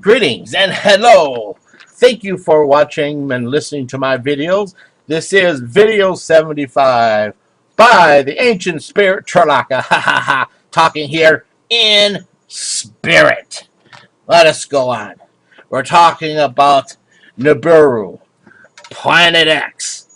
Greetings and hello. Thank you for watching and listening to my videos. This is video 75 by the ancient spirit tralaka. Talking here in spirit. Let us go on. We're talking about Nibiru, Planet X.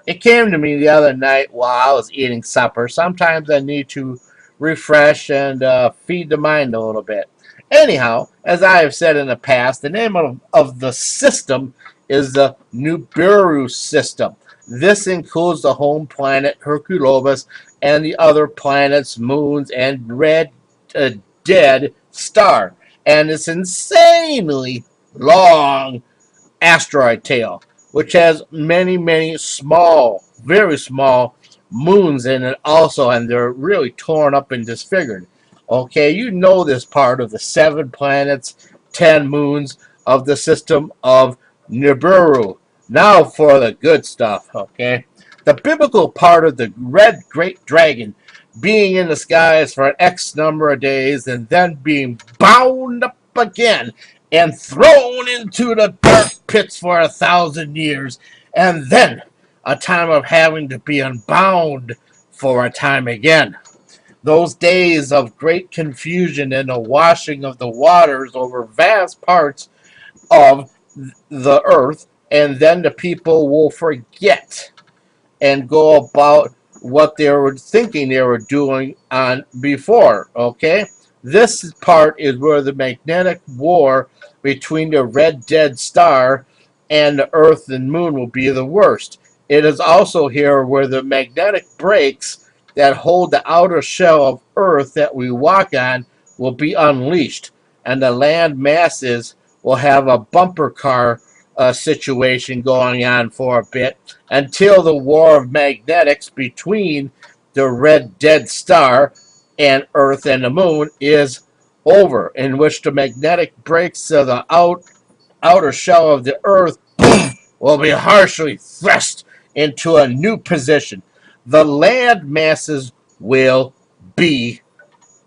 It came to me the other night while I was eating supper. Sometimes I need to refresh and feed the mind a little bit. Anyhow, as I have said in the past, the name of the system is the Nibiru system. This includes the home planet herculobus and the other planets, moons, and red dead star. And its insanely long asteroid tail, which has many small, very small moons in it also, and they're really torn up and disfigured. Okay, you know this part of the 7 planets, 10 moons of the system of Nibiru. Now for the good stuff, okay? The biblical part of the red great dragon being in the skies for an X number of days and then being bound up again and thrown into the dark pits for 1,000 years, and then a time of having to be unbound for a time again. Those days of great confusion and the washing of the waters over vast parts of the earth, and then the people will forget and go about what they were thinking they were doing on before, okay? This part is where the magnetic war between the red dead star and the earth and moon will be the worst. It is also here where the magnetic brakes that hold the outer shell of earth that we walk on will be unleashed, and the land masses will have a bumper car situation going on for a bit until the war of magnetics between the red dead star and earth and the moon is over, in which the magnetic brakes of the outer shell of the earth will be harshly thrust into a new position. The land masses will be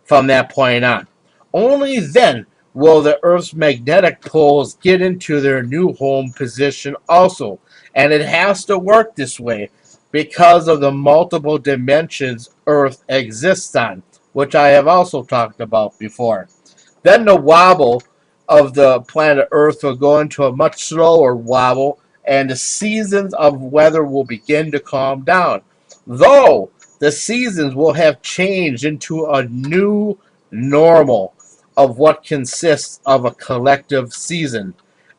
from that point on. Only then will the Earth's magnetic poles get into their new home position also. And it has to work this way because of the multiple dimensions Earth exists on, which I have also talked about before. Then the wobble of the planet Earth will go into a much slower wobble, and the seasons of weather will begin to calm down. Though the seasons will have changed into a new normal of what consists of a collective season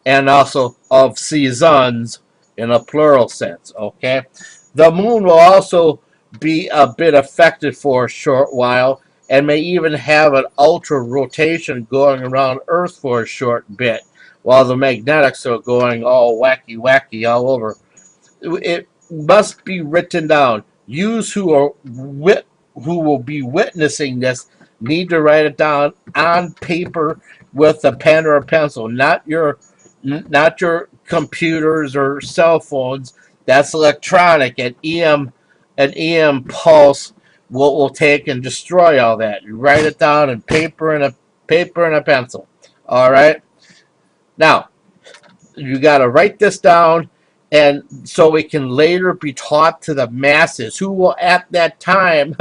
and also of seasons in a plural sense, okay? The moon will also be a bit affected for a short while and may even have an ultra rotation going around Earth for a short bit while the magnetics are going all wacky all over. It must be written down. You who will be witnessing this need to write it down on paper with a pen or a pencil, not your computers or cell phones. That's electronic. An EM pulse will take and destroy all that. You write it down in paper and a pencil. All right. Now you got to write this down, and so it can later be taught to the masses who will at that time,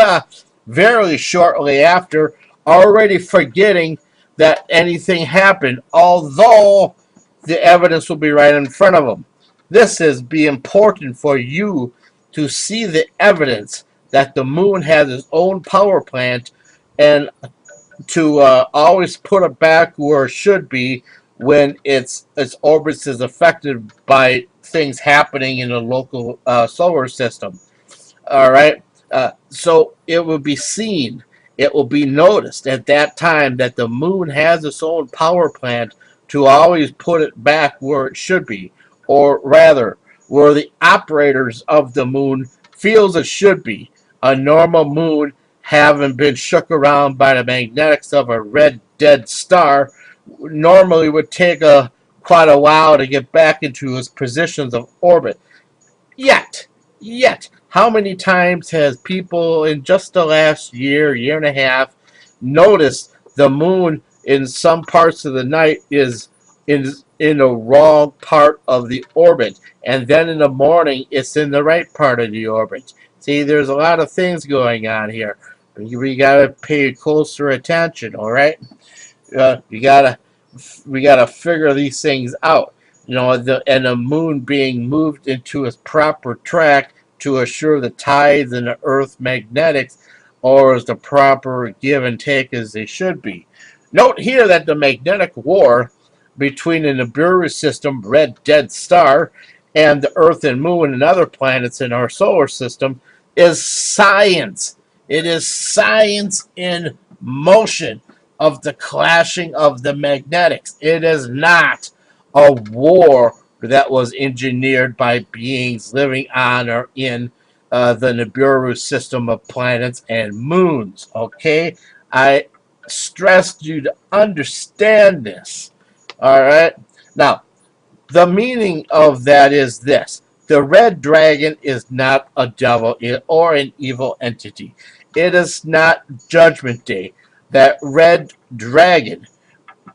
very shortly after, already forgetting that anything happened, although the evidence will be right in front of them. This is be important for you to see the evidence that the moon has its own power plant, and to always put it back where it should be when its orbit is affected by things happening in the local solar system. All right, so it will be seen, it will be noticed at that time that the moon has its own power plant to always put it back where it should be, or rather, where the operators of the moon feels it should be. A normal moon, having been shook around by the magnetics of a red dead star, normally would take quite a while to get back into its positions of orbit. Yet, how many times has people in just the last year and a half noticed the moon in some parts of the night is in the wrong part of the orbit, and then in the morning it's in the right part of the orbit. See, there's a lot of things going on here. We gotta pay closer attention. All right, you gotta we gotta figure these things out. And the moon being moved into its proper track to assure the tides and the Earth magnetics or is the proper give and take as they should be. Note here that the magnetic war between the Nibiru system, red dead star, and the Earth and Moon and other planets in our solar system is science. It is science in motion of the clashing of the magnetics. It is not a war that was engineered by beings living on or in the Nibiru system of planets and moons. Okay? I stressed you to understand this. All right? Now, the meaning of that is this: the red dragon is not a devil or an evil entity. It is not Judgment Day. That red dragon,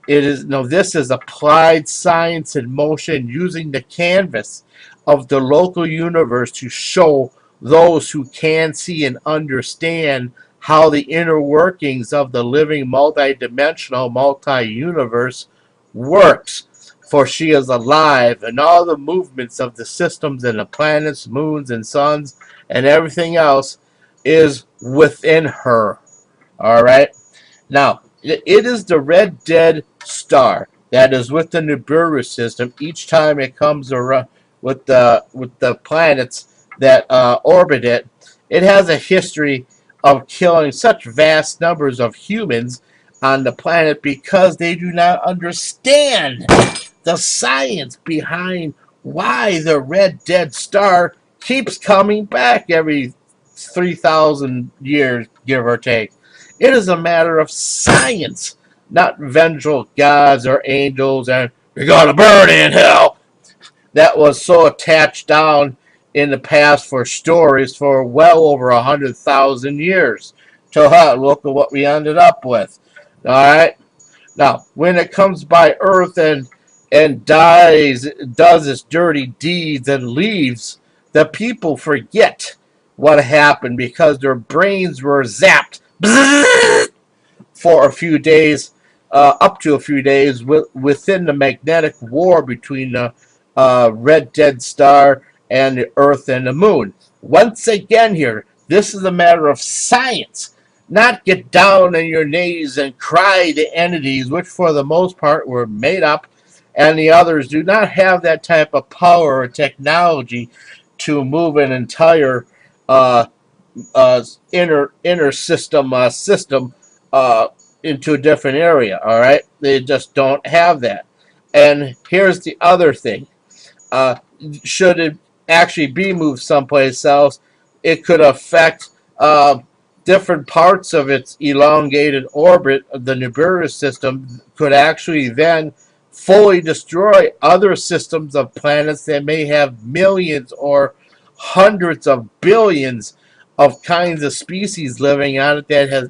this is applied science in motion using the canvas of the local universe to show those who can see and understand how the inner workings of the living multi-dimensional multi-universe works. For she is alive, and all the movements of the systems and the planets, moons, and suns, and everything else is within her. All right? Now, it is the red dead star that is with the Nibiru system each time it comes around with the planets that orbit it. It has a history of killing such vast numbers of humans on the planet because they do not understand the science behind why the red dead star keeps coming back every 3,000 years, give or take. It is a matter of science, not vengeful gods or angels and you're going to burn in hell. That was so attached down in the past for stories for well over 100,000 years. So look at what we ended up with. All right. Now, when it comes by Earth and does its dirty deeds and leaves, the people forget what happened because their brains were zapped for a few days, up to a few days, within the magnetic war between the red dead star and the Earth and the Moon. Once again here, this is a matter of science, not get down on your knees and cry to entities, which for the most part were made up, and the others do not have that type of power or technology to move an entire inner system into a different area. All right, they just don't have that. And here's the other thing: should it actually be moved someplace else, it could affect different parts of its elongated orbit. The Nibiru system could actually then fully destroy other systems of planets that may have millions or hundreds of billions of kinds of species living on it that has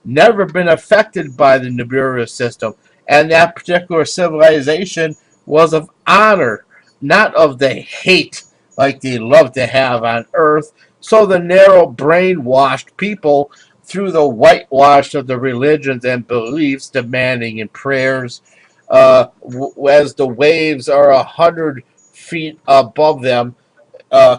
never been affected by the Nibiru system. And that particular civilization was of honor, not of the hate like they love to have on Earth. So the narrow brainwashed people through the whitewash of the religions and beliefs demanding in prayers as the waves are 100 feet above them,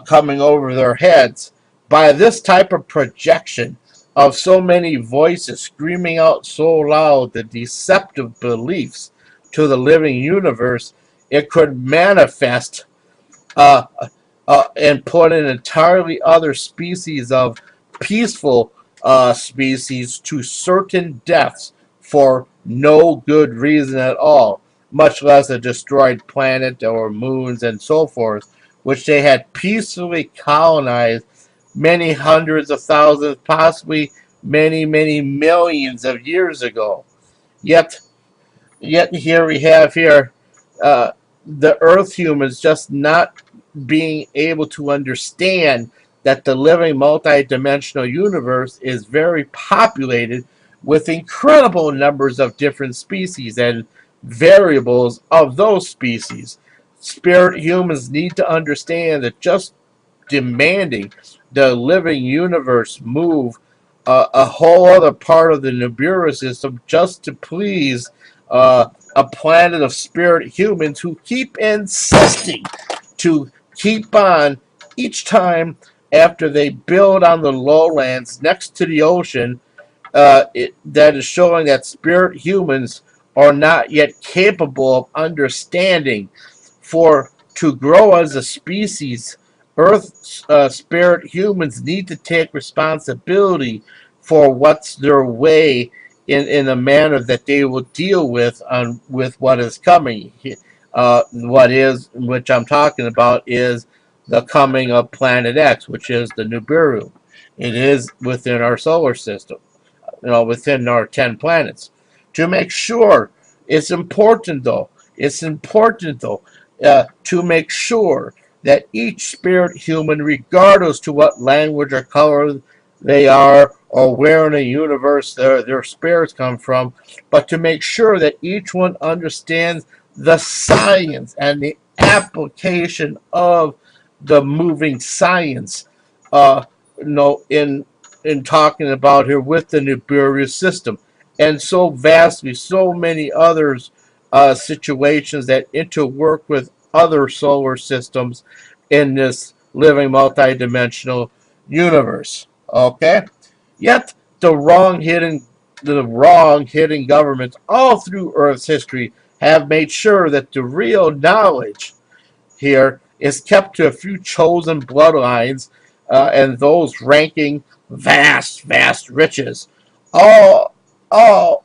coming over their heads. By this type of projection of so many voices screaming out so loud the deceptive beliefs to the living universe, it could manifest uh, and put an entirely other species of peaceful species to certain deaths for no good reason at all, much less a destroyed planet or moons and so forth, which they had peacefully colonized many hundreds of thousands, possibly many, many millions of years ago. Yet, yet here we have here the Earth humans just not being able to understand that the living multi-dimensional universe is very populated with incredible numbers of different species and variables of those species. Spirit humans need to understand that just demanding the living universe move a whole other part of the Nibiru system just to please a planet of spirit humans who keep insisting to keep on each time after they build on the lowlands next to the ocean. That is showing that spirit humans are not yet capable of understanding. For to grow as a species, Earth spirit humans need to take responsibility for what's their way in a manner that they will deal with what is coming. What is which I'm talking about is the coming of Planet X, which is the Nibiru. It is within our solar system, within our 10 planets. To make sure, it's important though, to make sure that each spirit human, regardless to what language or color they are or where in the universe their spirits come from, but to make sure that each one understands the science and the application of the moving science, uh, in talking about here with the Nibiru system, and so vastly, so many others situations that interwork with other solar systems in this living multidimensional universe. Okay, yet the wrong hidden governments all through Earth's history have made sure that the real knowledge here is kept to a few chosen bloodlines, and those ranking vast riches. All, all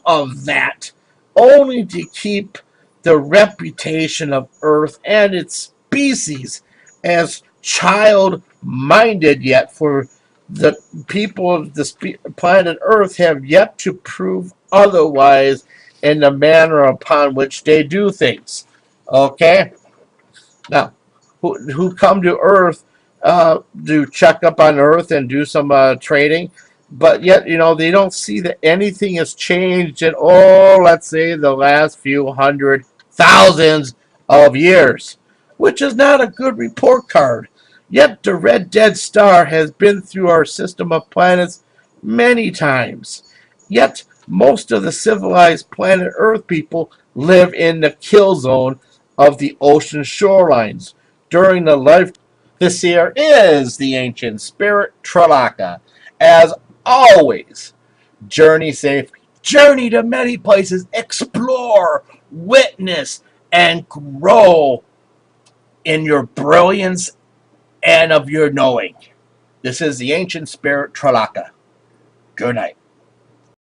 of that only to keep the reputation of Earth and its species as child-minded, yet for the people of the planet Earth have yet to prove otherwise in the manner upon which they do things. Okay? Now, who come to Earth do check up on Earth and do some trading, but yet, they don't see that anything has changed in, let's say, the last few hundred thousands of years, which is not a good report card. Yet the red dead star has been through our system of planets many times. Yet most of the civilized planet Earth people live in the kill zone of the ocean shorelines. During the life, this here is the ancient spirit Tralaka. As always, journey safe, journey to many places, explore, witness, and grow in your brilliance and of your knowing. This is the ancient spirit Tralaka. Good night.